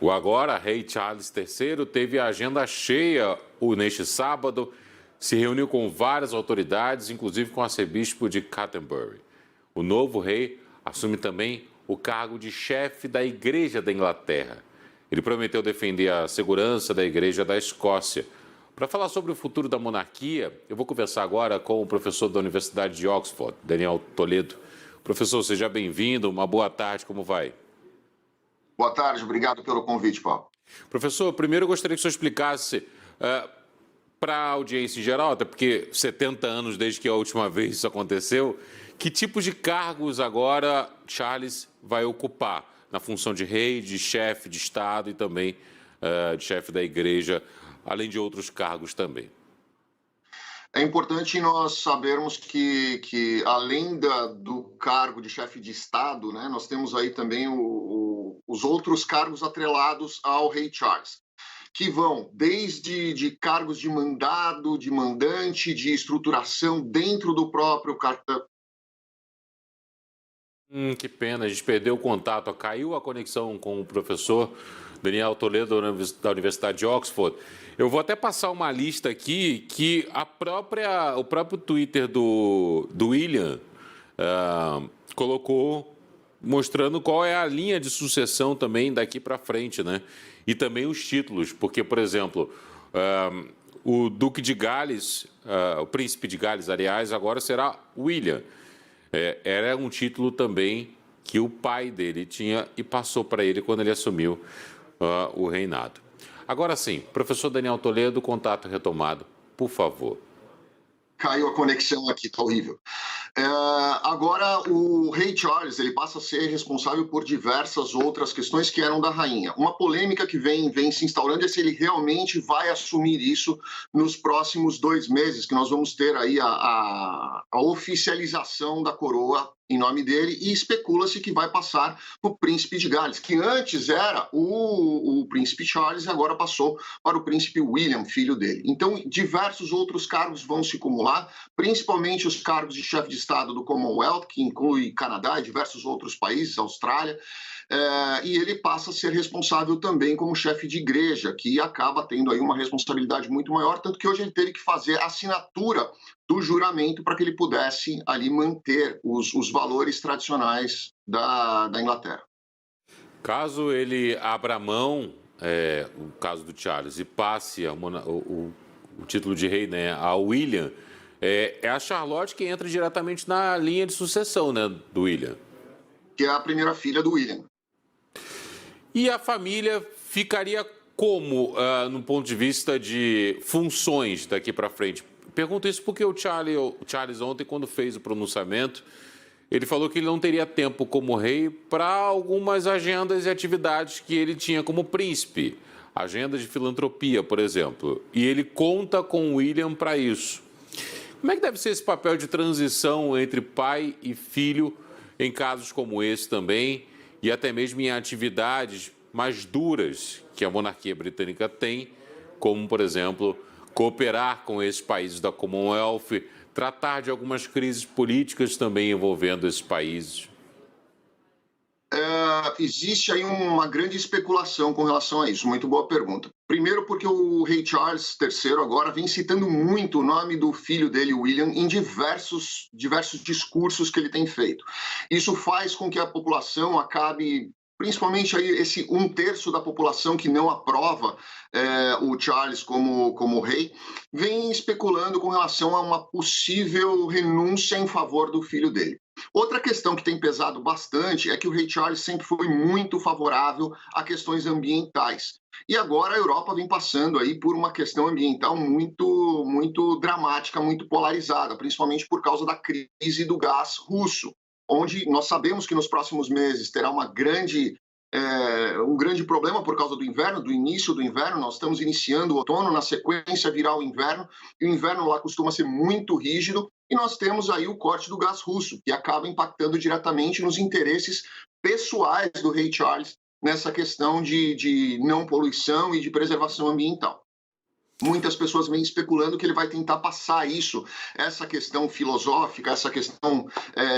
O agora rei Charles III teve a agenda cheia neste sábado, se reuniu com várias autoridades, inclusive com o arcebispo de Canterbury. O novo rei assume também o cargo de chefe da Igreja da Inglaterra. Ele prometeu defender a segurança da Igreja da Escócia. Para falar sobre o futuro da monarquia, eu vou conversar agora com o professor da Universidade de Oxford, Daniel Toledo. Professor, seja bem-vindo, uma boa tarde, como vai? Boa tarde, obrigado pelo convite, Paulo. Professor, primeiro eu gostaria que o senhor explicasse para a audiência em geral, até porque 70 anos desde que a última vez isso aconteceu, que tipos de cargos agora Charles vai ocupar na função de rei, de chefe de Estado e também de chefe da Igreja, além de outros cargos também? É importante nós sabermos que além do cargo de chefe de Estado, né, nós temos aí também os outros cargos atrelados ao rei Charles, que vão desde cargos de mandado, de mandante, de estruturação dentro do próprio cartão. Que pena, a gente perdeu o contato, caiu a conexão com o professor Daniel Toledo da Universidade de Oxford. Eu vou até passar uma lista aqui que o próprio Twitter do William colocou, mostrando qual é a linha de sucessão também daqui para frente, né? E também os títulos, porque, por exemplo, o Duque de Gales, o Príncipe de Gales, aliás, agora será William. Era um título também que o pai dele tinha e passou para ele quando ele assumiu o reinado. Agora sim, professor Daniel Toledo, contato retomado, por favor. Caiu a conexão aqui, tá horrível. Agora, o rei Charles ele passa a ser responsável por diversas outras questões que eram da rainha. Uma polêmica que vem se instaurando é se ele realmente vai assumir isso nos próximos 2 meses, que nós vamos ter aí a oficialização da coroa em nome dele, e especula-se que vai passar para o príncipe de Gales, que antes era o príncipe Charles e agora passou para o príncipe William, filho dele. Então, diversos outros cargos vão se acumular, principalmente os cargos de chefe de Estado do Commonwealth, que inclui Canadá e diversos outros países, Austrália, e ele passa a ser responsável também como chefe de igreja, que acaba tendo aí uma responsabilidade muito maior, tanto que hoje ele teve que fazer a assinatura do juramento para que ele pudesse ali manter os valores tradicionais da Inglaterra. Caso ele abra mão, o caso do Charles, e passe o título de rei, né, a William, é a Charlotte que entra diretamente na linha de sucessão, né, do William. Que é a primeira filha do William. E a família ficaria como, no ponto de vista de funções daqui para frente? Pergunto isso porque o Charles ontem, quando fez o pronunciamento, ele falou que ele não teria tempo como rei para algumas agendas e atividades que ele tinha como príncipe. Agenda de filantropia, por exemplo. E ele conta com o William para isso. Como é que deve ser esse papel de transição entre pai e filho em casos como esse também, e até mesmo em atividades mais duras que a monarquia britânica tem, como, por exemplo, cooperar com esses países da Commonwealth, tratar de algumas crises políticas também envolvendo esses países? Existe aí uma grande especulação com relação a isso. Muito boa pergunta. Primeiro porque o rei Charles III agora vem citando muito o nome do filho dele, William, em diversos discursos que ele tem feito. Isso faz com que a população acabe, principalmente aí esse 1/3 da população que não aprova o Charles como rei, vem especulando com relação a uma possível renúncia em favor do filho dele. Outra questão que tem pesado bastante é que o rei Charles sempre foi muito favorável a questões ambientais. E agora a Europa vem passando aí por uma questão ambiental muito dramática, muito polarizada, principalmente por causa da crise do gás russo, onde nós sabemos que nos próximos meses terá um grande problema por causa do inverno, do início do inverno. Nós estamos iniciando o outono, na sequência virá o inverno, e o inverno lá costuma ser muito rígido, e nós temos aí o corte do gás russo, que acaba impactando diretamente nos interesses pessoais do rei Charles nessa questão de não poluição e de preservação ambiental. Muitas pessoas vêm especulando que ele vai tentar passar isso, essa questão filosófica, essa questão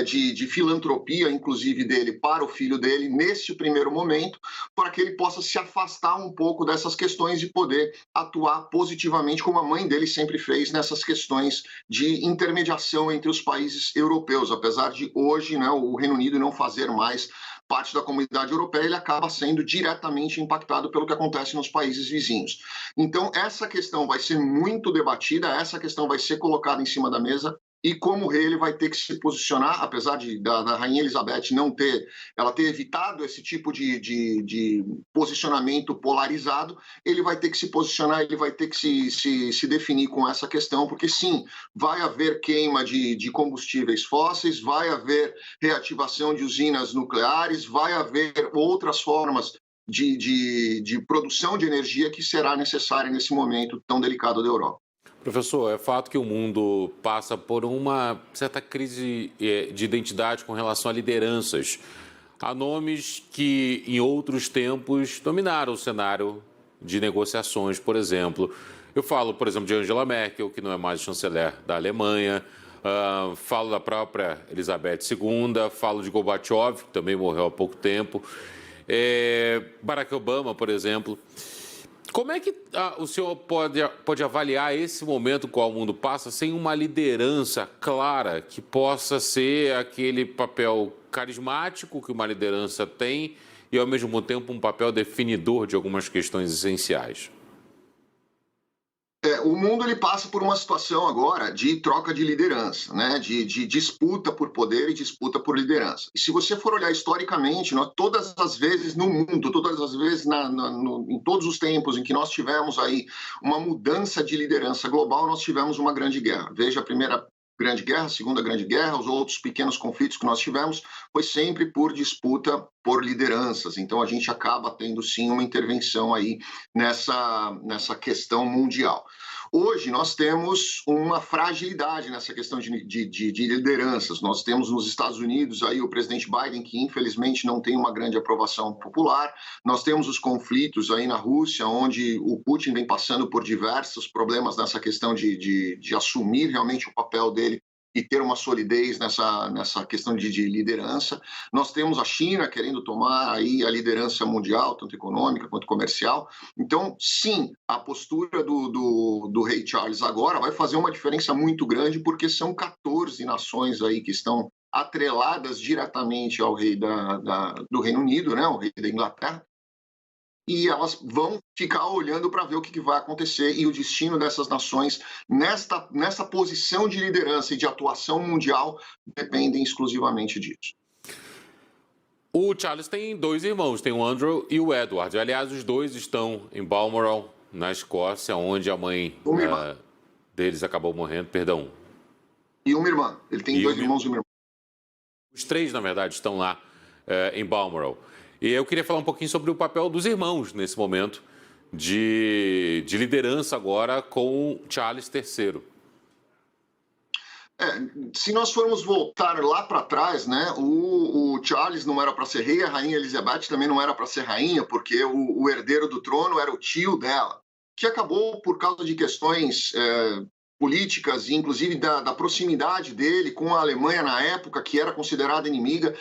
de filantropia, inclusive, dele para o filho dele, nesse primeiro momento, para que ele possa se afastar um pouco dessas questões e poder atuar positivamente, como a mãe dele sempre fez, nessas questões de intermediação entre os países europeus. Apesar de hoje, né, o Reino Unido não fazer mais parte da comunidade europeia, ele acaba sendo diretamente impactado pelo que acontece nos países vizinhos. Então, essa questão vai ser muito debatida, essa questão vai ser colocada em cima da mesa, e como rei ele vai ter que se posicionar, apesar da Rainha Elizabeth não ter, ela ter evitado esse tipo de posicionamento polarizado, ele vai ter que se posicionar, ele vai ter que se definir com essa questão, porque sim, vai haver queima de combustíveis fósseis, vai haver reativação de usinas nucleares, vai haver outras formas de produção de energia que será necessária nesse momento tão delicado da Europa. Professor, é fato que o mundo passa por uma certa crise de identidade com relação a lideranças. Há nomes que, em outros tempos, dominaram o cenário de negociações, por exemplo. Eu falo, por exemplo, de Angela Merkel, que não é mais chanceler da Alemanha. Falo da própria Elizabeth II. Falo de Gorbachev, que também morreu há pouco tempo. Barack Obama, por exemplo. Como é que o senhor pode avaliar esse momento qual o mundo passa sem uma liderança clara que possa ser aquele papel carismático que uma liderança tem e, ao mesmo tempo, um papel definidor de algumas questões essenciais? O mundo ele passa por uma situação agora de troca de liderança, né? de disputa por poder e disputa por liderança. E se você for olhar historicamente, todas as vezes no mundo, todas as vezes em todos os tempos em que nós tivemos aí uma mudança de liderança global, nós tivemos uma grande guerra. Veja a Primeira Grande Guerra, a Segunda Grande Guerra, os outros pequenos conflitos que nós tivemos, foi sempre por disputa por lideranças. Então a gente acaba tendo sim uma intervenção aí nessa questão mundial. Hoje nós temos uma fragilidade nessa questão de lideranças. Nós temos nos Estados Unidos aí o presidente Biden, que infelizmente não tem uma grande aprovação popular. Nós temos os conflitos aí na Rússia, onde o Putin vem passando por diversos problemas nessa questão de assumir realmente o papel dele e ter uma solidez nessa questão de liderança. Nós temos a China querendo tomar aí a liderança mundial, tanto econômica quanto comercial. Então, sim, a postura do rei Charles agora vai fazer uma diferença muito grande, porque são 14 nações aí que estão atreladas diretamente ao rei do Reino Unido, né, o rei da Inglaterra, e elas vão ficar olhando para ver o que vai acontecer e o destino dessas nações nessa posição de liderança e de atuação mundial dependem exclusivamente disso. O Charles tem dois irmãos, tem o Andrew e o Edward. Aliás, os dois estão em Balmoral, na Escócia, onde a mãe deles acabou morrendo, perdão. E uma irmã. Ele tem dois irmãos e uma irmã. Os três, na verdade, estão lá em Balmoral. E eu queria falar um pouquinho sobre o papel dos irmãos nesse momento de liderança agora com Charles III. Se nós formos voltar lá para trás, né, o Charles não era para ser rei, a rainha Elizabeth também não era para ser rainha, porque o herdeiro do trono era o tio dela, que acabou por causa de questões políticas e inclusive da proximidade dele com a Alemanha na época, que era considerada inimiga,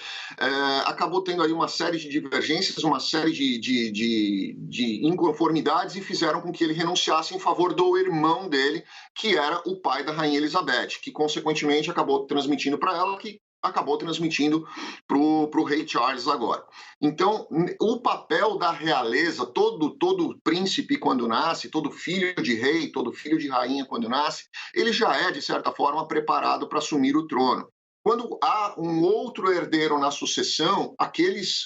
acabou tendo aí uma série de divergências, uma série de inconformidades e fizeram com que ele renunciasse em favor do irmão dele, que era o pai da Rainha Elizabeth, que consequentemente acabou transmitindo para ela, que acabou transmitindo para o rei Charles agora. Então, o papel da realeza, todo príncipe quando nasce, todo filho de rei, todo filho de rainha quando nasce, ele já é, de certa forma, preparado para assumir o trono. Quando há um outro herdeiro na sucessão,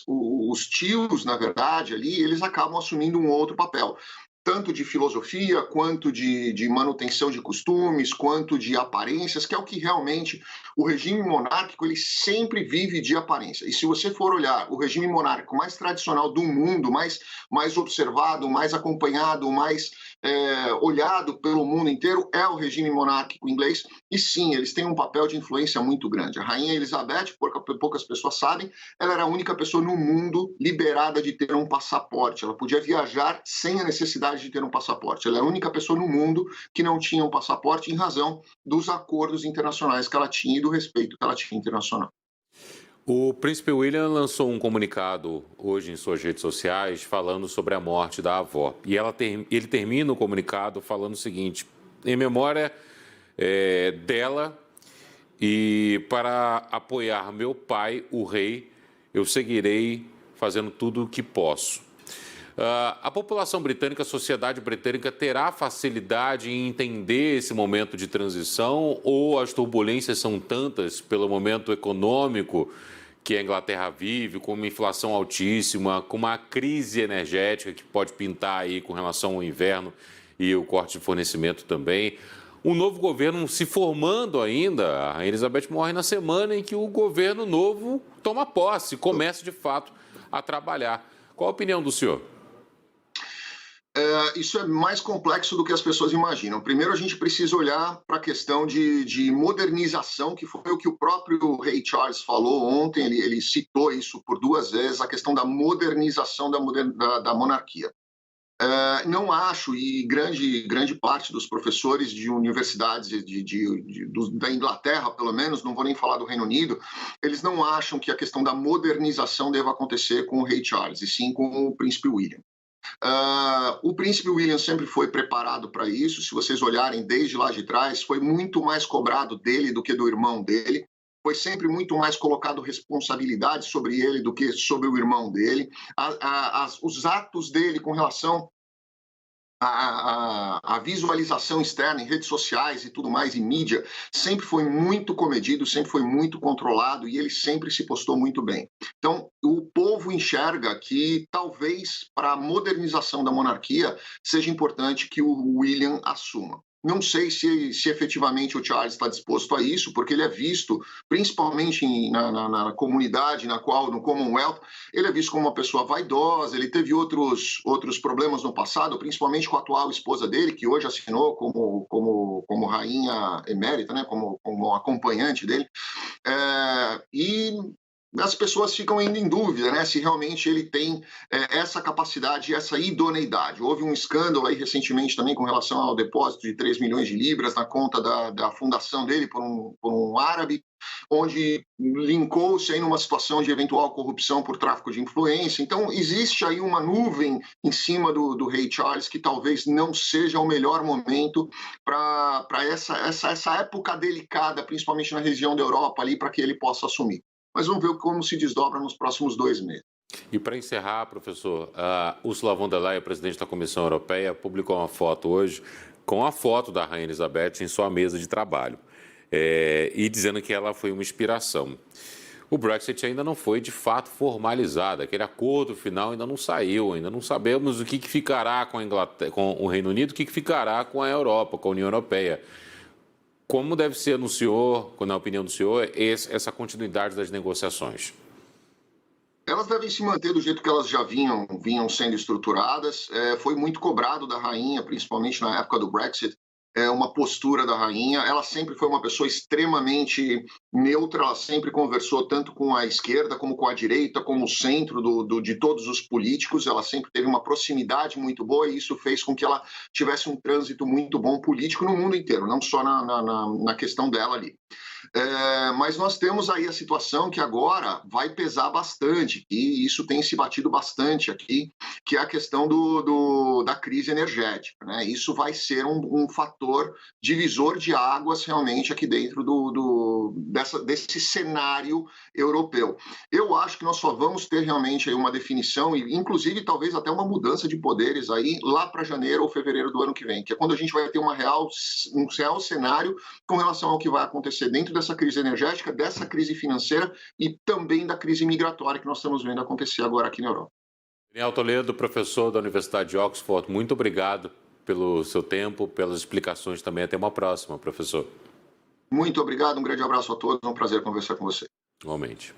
os tios, na verdade, ali, eles acabam assumindo um outro papel, tanto de filosofia, quanto de manutenção de costumes, quanto de aparências, que é o que realmente o regime monárquico ele sempre vive de aparência. E se você for olhar o regime monárquico mais tradicional do mundo, mais observado, mais acompanhado, mais olhado pelo mundo inteiro é o regime monárquico inglês, e sim, eles têm um papel de influência muito grande. A Rainha Elizabeth, poucas pessoas sabem, ela era a única pessoa no mundo liberada de ter um passaporte. Ela podia viajar sem a necessidade de ter um passaporte. Ela é a única pessoa no mundo que não tinha um passaporte em razão dos acordos internacionais que ela tinha e do respeito que ela tinha internacional. O príncipe William lançou um comunicado hoje em suas redes sociais falando sobre a morte da avó. E ele termina o comunicado falando o seguinte: em memória dela e para apoiar meu pai, o rei, eu seguirei fazendo tudo o que posso. A população britânica, a sociedade britânica terá facilidade em entender esse momento de transição ou as turbulências são tantas pelo momento econômico que a Inglaterra vive, com uma inflação altíssima, com uma crise energética que pode pintar aí com relação ao inverno e o corte de fornecimento também. Um novo governo se formando ainda, a Elizabeth morre na semana em que o governo novo toma posse, começa de fato a trabalhar. Qual a opinião do senhor? Isso é mais complexo do que as pessoas imaginam. Primeiro, a gente precisa olhar para a questão de modernização, que foi o que o próprio rei Charles falou ontem. Ele citou isso por 2 vezes, a questão da modernização da monarquia. Não acho, e grande parte dos professores de universidades da Inglaterra, pelo menos, não vou nem falar do Reino Unido, eles não acham que a questão da modernização deva acontecer com o rei Charles, e sim com o príncipe William. O príncipe William sempre foi preparado para isso. Se vocês olharem desde lá de trás, foi muito mais cobrado dele do que do irmão dele. Foi sempre muito mais colocado responsabilidade sobre ele do que sobre o irmão dele. Os atos dele com relação a visualização externa em redes sociais e tudo mais, em mídia, sempre foi muito comedido, sempre foi muito controlado e ele sempre se postou muito bem. Então, o povo enxerga que talvez para a modernização da monarquia seja importante que o William assuma. Não sei se efetivamente o Charles está disposto a isso, porque ele é visto, principalmente na comunidade no Commonwealth, ele é visto como uma pessoa vaidosa. Ele teve outros problemas no passado, principalmente com a atual esposa dele, que hoje assinou como rainha emérita, né, como acompanhante dele. E as pessoas ficam ainda em dúvida, né, se realmente ele tem essa capacidade, essa idoneidade. Houve um escândalo aí recentemente também com relação ao depósito de 3 milhões de libras na conta da fundação dele por um árabe, onde linkou-se aí numa situação de eventual corrupção por tráfico de influência. Então, existe aí uma nuvem em cima do rei Charles que talvez não seja o melhor momento para essa época delicada, principalmente na região da Europa, ali, para que ele possa assumir. Mas vamos ver como se desdobra nos próximos 2 meses. E para encerrar, professor, Ursula von der Leyen, presidente da Comissão Europeia, publicou uma foto hoje com a foto da Rainha Elizabeth em sua mesa de trabalho e dizendo que ela foi uma inspiração. O Brexit ainda não foi de fato formalizado, aquele acordo final ainda não saiu, ainda não sabemos o que ficará com o Reino Unido, o que ficará com a Europa, com a União Europeia. Como deve ser no senhor, na opinião do senhor, essa continuidade das negociações? Elas devem se manter do jeito que elas já vinham sendo estruturadas. Foi muito cobrado da rainha, principalmente na época do Brexit, uma postura da rainha. Ela sempre foi uma pessoa extremamente neutra, ela sempre conversou tanto com a esquerda como com a direita, como o centro de todos os políticos. Ela sempre teve uma proximidade muito boa e isso fez com que ela tivesse um trânsito muito bom político no mundo inteiro, não só na questão dela ali. Mas nós temos aí a situação que agora vai pesar bastante, e isso tem se batido bastante aqui, que é a questão da crise energética, né? Isso vai ser um fator divisor de águas realmente aqui dentro desse cenário europeu. Eu acho que nós só vamos ter realmente aí uma definição, e inclusive talvez até uma mudança de poderes aí lá para janeiro ou fevereiro do ano que vem, que é quando a gente vai ter um real cenário com relação ao que vai acontecer dentro dessa crise energética, dessa crise financeira e também da crise migratória que nós estamos vendo acontecer agora aqui na Europa. Daniel Toledo, professor da Universidade de Oxford, muito obrigado pelo seu tempo, pelas explicações também. Até uma próxima, professor. Muito obrigado, um grande abraço a todos, é um prazer conversar com você. Igualmente.